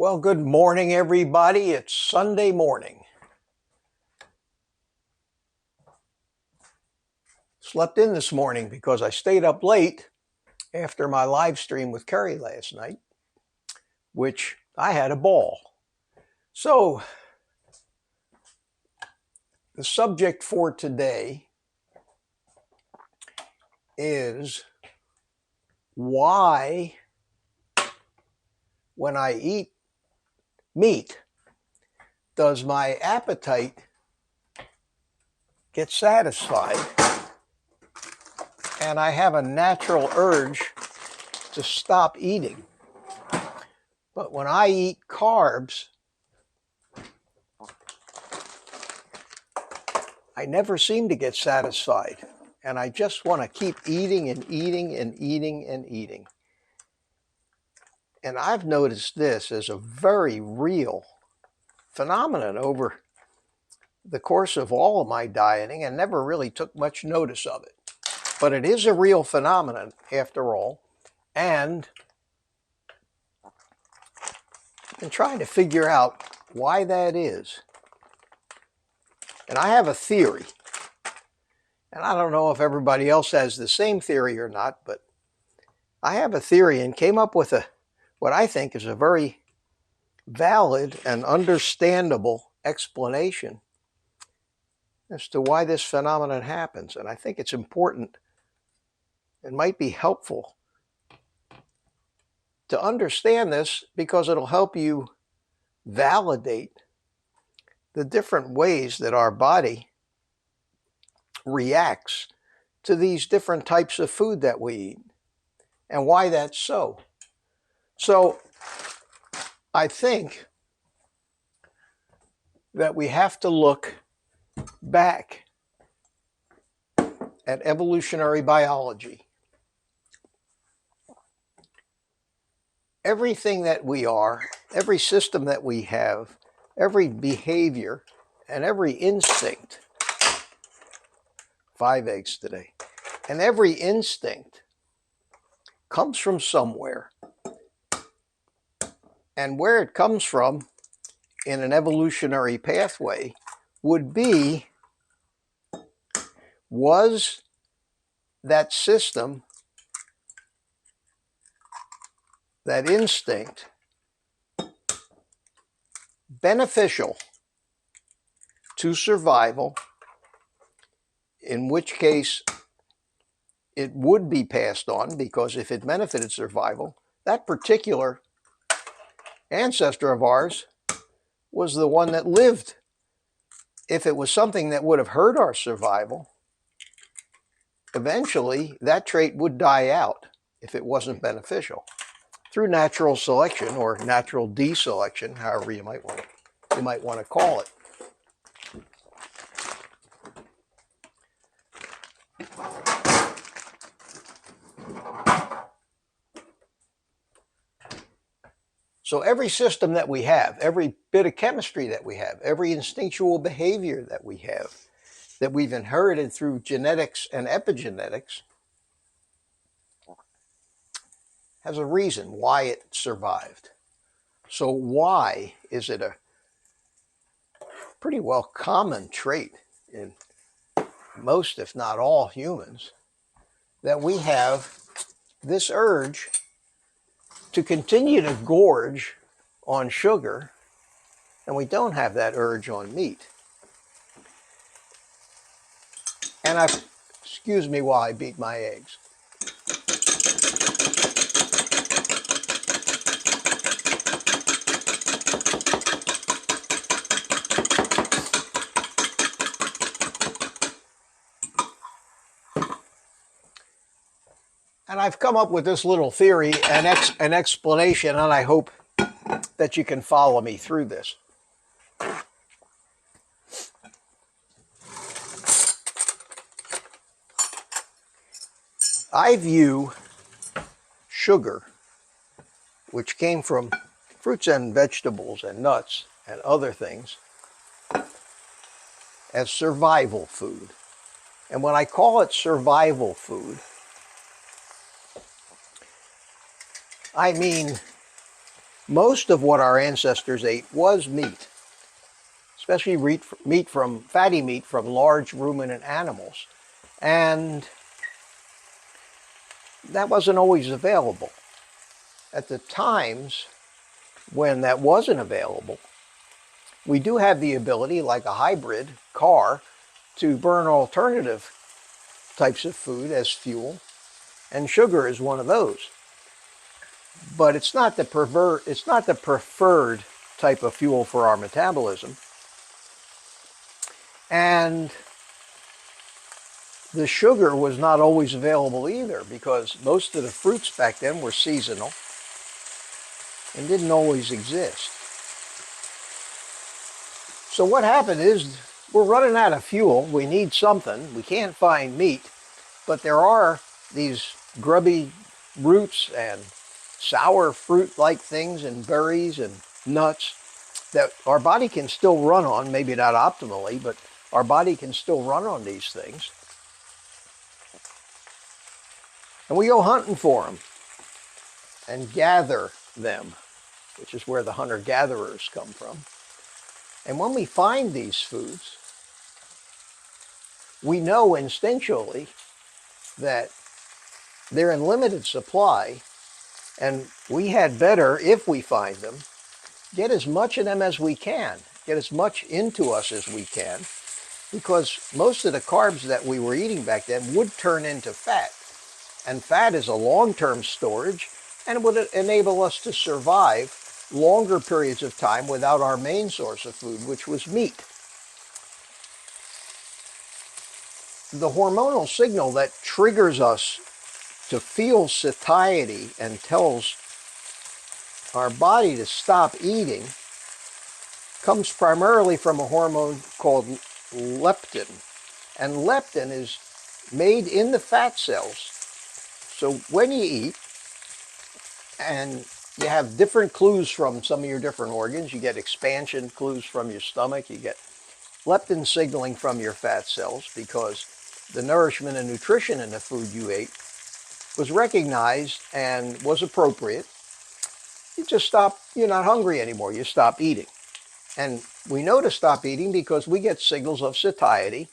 Well, good morning, everybody. It's Sunday morning. Slept in this morning because I stayed up late after my live stream with Kerry last night, which I had a ball. So, the subject for today is why, when I eat meat, does my appetite get satisfied and I have a natural urge to stop eating. But when I eat carbs, I never seem to get satisfied, and I just want to keep eating and eating and eating and eating. And I've noticed this as a very real phenomenon over the course of all of my dieting and never really took much notice of it. But it is a real phenomenon after all, and I've been trying to figure out why that is. And I have a theory, and I don't know if everybody else has the same theory or not, but I have a theory and came up with what I think is a very valid and understandable explanation as to why this phenomenon happens. And I think it's important and might be helpful to understand this because it'll help you validate the different ways that our body reacts to these different types of food that we eat and why that's so. So I think that we have to look back at evolutionary biology. Everything that we are, every system that we have, every behavior, and every instinct, 5 eggs today, and every instinct comes from somewhere. And where it comes from in an evolutionary pathway would be, was that system, that instinct, beneficial to survival, in which case it would be passed on, because if it benefited survival, that particular ancestor of ours was the one that lived. If it was something that would have hurt our survival, eventually that trait would die out if it wasn't beneficial through natural selection or natural deselection, however you might want to call it. So every system that we have, every bit of chemistry that we have, every instinctual behavior that we have, that we've inherited through genetics and epigenetics, has a reason why it survived. So why is it a pretty well common trait in most, if not all, humans, that we have this urge to continue to gorge on sugar, and we don't have that urge on meat? And excuse me while I beat my eggs. And I've come up with this little theory, an explanation, and I hope that you can follow me through this. I view sugar, which came from fruits and vegetables and nuts and other things, as survival food. And when I call it survival food, I mean most of what our ancestors ate was meat, especially fatty meat from large ruminant animals. And that wasn't always available. At the times when that wasn't available, we do have the ability, like a hybrid car, to burn alternative types of food as fuel, and sugar is one of those. But it's not the preferred type of fuel for our metabolism. And the sugar was not always available either, because most of the fruits back then were seasonal and didn't always exist. So what happened is we're running out of fuel. We need something. We can't find meat, but there are these grubby roots and sour fruit-like things and berries and nuts that our body can still run on, maybe not optimally, but our body can still run on these things. And we go hunting for them and gather them, which is where the hunter-gatherers come from. And when we find these foods, we know instinctually that they're in limited supply, and we had better, if we find them, get as much of them as we can, get as much into us as we can, because most of the carbs that we were eating back then would turn into fat. And fat is a long-term storage, and it would enable us to survive longer periods of time without our main source of food, which was meat. The hormonal signal that triggers us to feel satiety and tells our body to stop eating comes primarily from a hormone called leptin. And leptin is made in the fat cells. So when you eat, and you have different clues from some of your different organs, you get expansion clues from your stomach, you get leptin signaling from your fat cells, because the nourishment and nutrition in the food you ate was recognized and was appropriate. You just stop, you're not hungry anymore, you stop eating. And we know to stop eating because we get signals of satiety.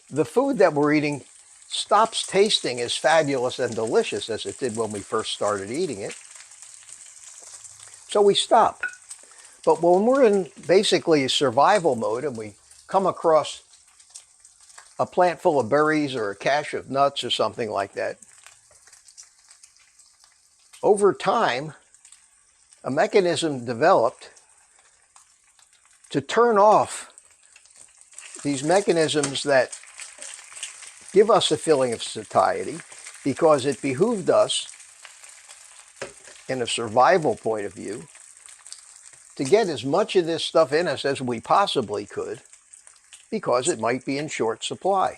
The food that we're eating stops tasting as fabulous and delicious as it did when we first started eating it. So we stop. But when we're in basically survival mode and we come across a plant full of berries or a cache of nuts or something like that, over time, a mechanism developed to turn off these mechanisms that give us a feeling of satiety, because it behooved us, in a survival point of view, to get as much of this stuff in us as we possibly could, because it might be in short supply.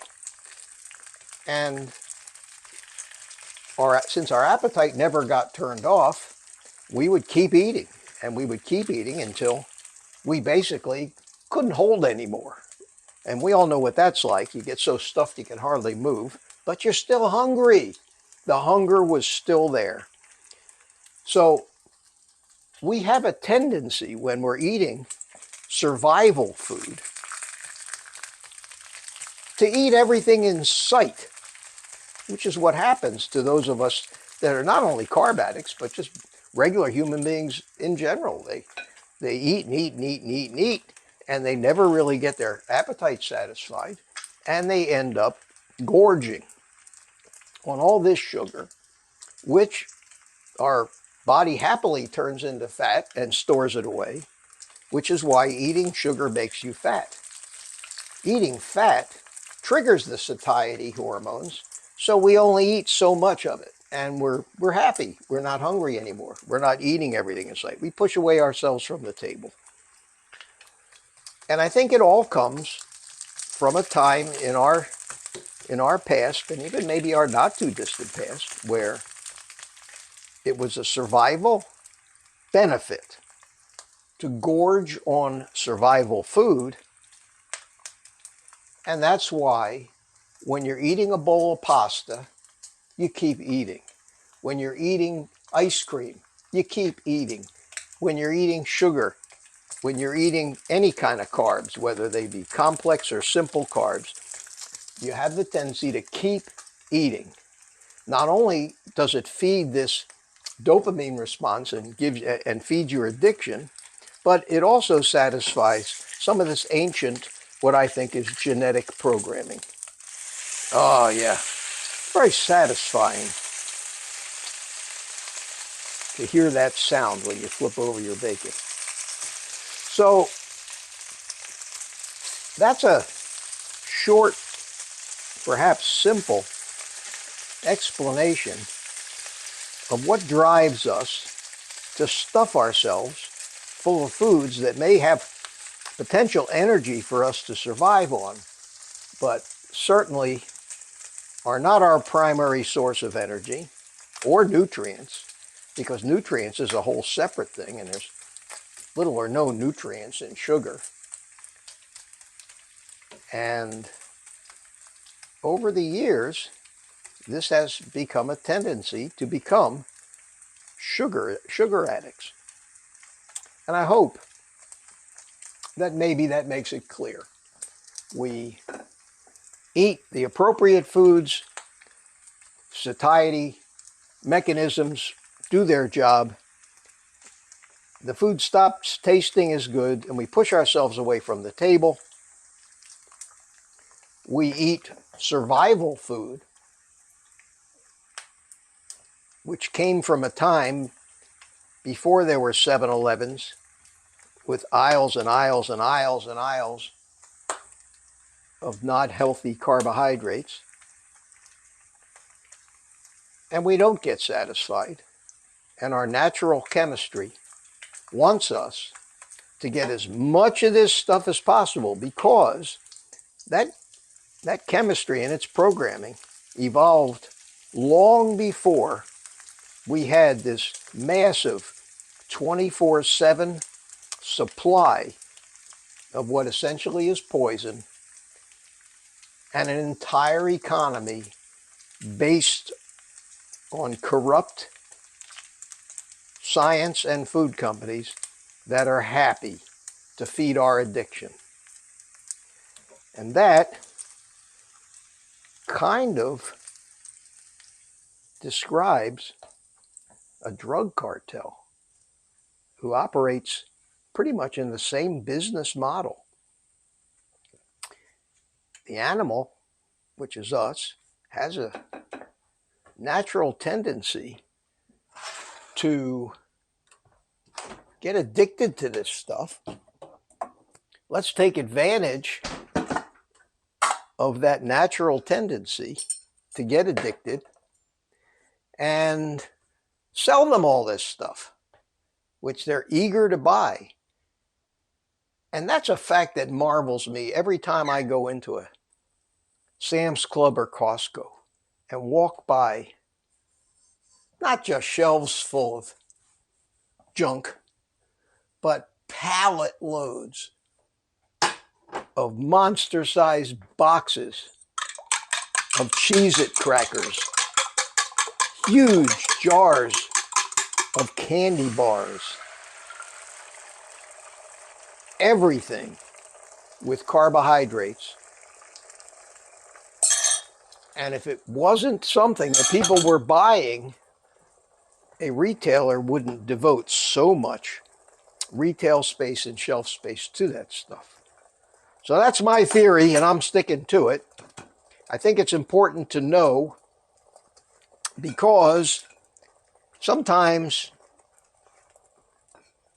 And since our appetite never got turned off, we would keep eating, and we would keep eating until we basically couldn't hold anymore. And we all know what that's like. You get so stuffed you can hardly move, but you're still hungry. The hunger was still there. So we have a tendency when we're eating survival food to eat everything in sight, which is what happens to those of us that are not only carb addicts, but just regular human beings in general. They eat and eat and eat and eat and eat, and they never really get their appetite satisfied, and they end up gorging on all this sugar, which our body happily turns into fat and stores it away, which is why eating sugar makes you fat. Eating fat triggers the satiety hormones, so we only eat so much of it, and we're happy. We're not hungry anymore. We're not eating everything in sight. We push away ourselves from the table. And I think it all comes from a time in our past, and even maybe our not too distant past, where it was a survival benefit to gorge on survival food. And that's why when you're eating a bowl of pasta, you keep eating. When you're eating ice cream, you keep eating. when you're eating sugar, when you're eating any kind of carbs, whether they be complex or simple carbs, you have the tendency to keep eating. Not only does it feed this dopamine response and feed your addiction, but it also satisfies some of this ancient, what I think is genetic programming. Oh yeah, very satisfying to hear that sound when you flip over your bacon. So that's a short, perhaps simple explanation of what drives us to stuff ourselves full of foods that may have potential energy for us to survive on, but certainly are not our primary source of energy or nutrients, because nutrients is a whole separate thing, and there's little or no nutrients in sugar. And over the years, this has become a tendency to become sugar addicts. And I hope that maybe that makes it clear. We eat the appropriate foods, satiety mechanisms do their job, the food stops tasting as good, and we push ourselves away from the table. We eat survival food, which came from a time before there were 7-Elevens with aisles and aisles and aisles and aisles of not healthy carbohydrates. And we don't get satisfied. And our natural chemistry wants us to get as much of this stuff as possible, because that chemistry and its programming evolved long before we had this massive 24/7 supply of what essentially is poison, and an entire economy based on corrupt science and food companies that are happy to feed our addiction. And that kind of describes a drug cartel who operates pretty much in the same business model. The animal, which is us, has a natural tendency to get addicted to this stuff. Let's take advantage of that natural tendency to get addicted and sell them all this stuff, which they're eager to buy. And that's a fact that marvels me every time I go into a Sam's Club or Costco and walk by not just shelves full of junk, but pallet loads of monster-sized boxes of Cheez-It crackers, huge jars of candy bars, everything with carbohydrates. And if it wasn't something that people were buying, a retailer wouldn't devote so much retail space and shelf space to that stuff. So that's my theory, and I'm sticking to it. I think it's important to know, because sometimes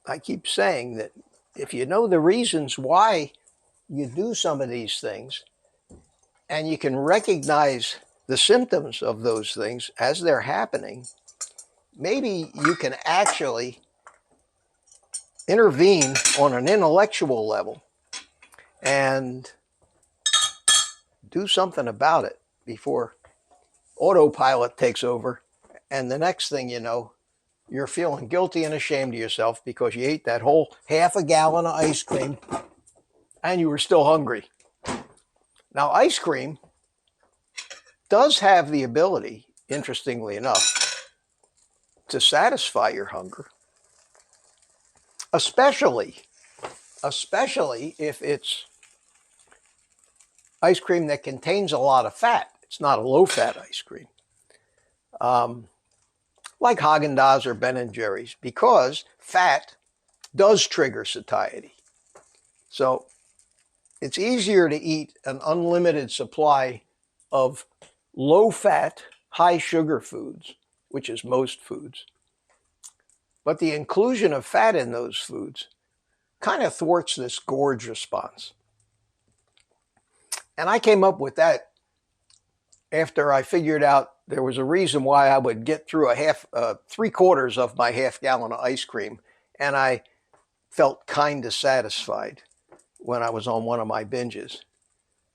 I keep saying that if you know the reasons why you do some of these things, and you can recognize the symptoms of those things as they're happening, maybe you can actually intervene on an intellectual level and do something about it before autopilot takes over, and the next thing you know, you're feeling guilty and ashamed of yourself because you ate that whole half a gallon of ice cream and you were still hungry. Now, ice cream does have the ability, interestingly enough, to satisfy your hunger. especially if it's ice cream that contains a lot of fat. It's not a low-fat ice cream, like Haagen-Dazs or Ben & Jerry's, because fat does trigger satiety. So it's easier to eat an unlimited supply of low-fat, high-sugar foods, which is most foods. But the inclusion of fat in those foods kind of thwarts this gorge response. And I came up with that after I figured out there was a reason why I would get through three-quarters of my half-gallon of ice cream, and I felt kind of satisfied when I was on one of my binges,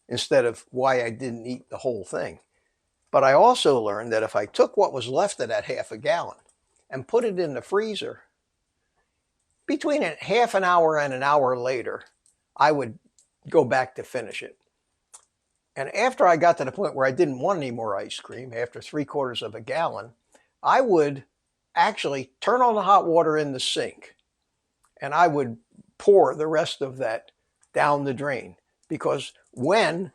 instead of why I didn't eat the whole thing. But I also learned that if I took what was left of that half a gallon and put it in the freezer, between a half an hour and an hour later, I would go back to finish it. And after I got to the point where I didn't want any more ice cream, after three-quarters of a gallon, I would actually turn on the hot water in the sink, and I would pour the rest of that down the drain. Because when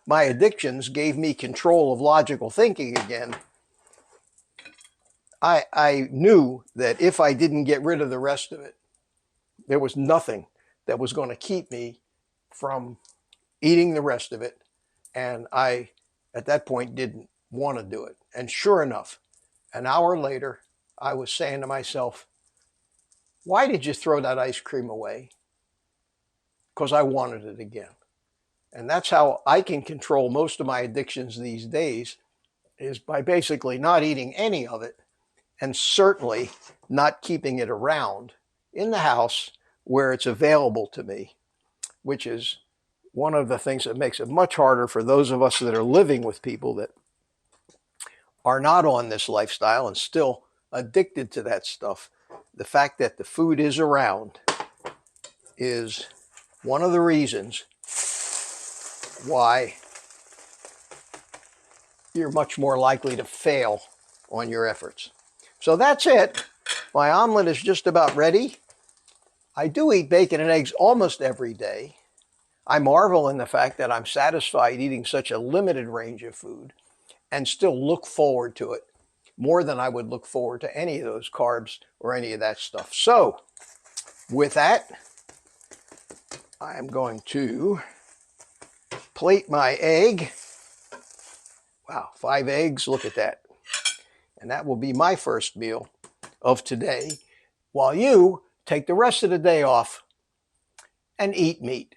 my addictions gave me control of logical thinking again, I knew that if I didn't get rid of the rest of it, there was nothing that was going to keep me from eating the rest of it. And I, at that point, didn't want to do it. And sure enough, an hour later, I was saying to myself, why did you throw that ice cream away? Because I wanted it again. And that's how I can control most of my addictions these days, is by basically not eating any of it, and certainly not keeping it around in the house where it's available to me, which is one of the things that makes it much harder for those of us that are living with people that are not on this lifestyle and still addicted to that stuff. The fact that the food is around is one of the reasons why you're much more likely to fail on your efforts. So that's it. My omelet is just about ready. I do eat bacon and eggs almost every day. I marvel in the fact that I'm satisfied eating such a limited range of food and still look forward to it more than I would look forward to any of those carbs or any of that stuff. So with that, I'm going to plate my egg. Wow, 5 eggs, look at that. And that will be my first meal of today, while you take the rest of the day off and eat meat.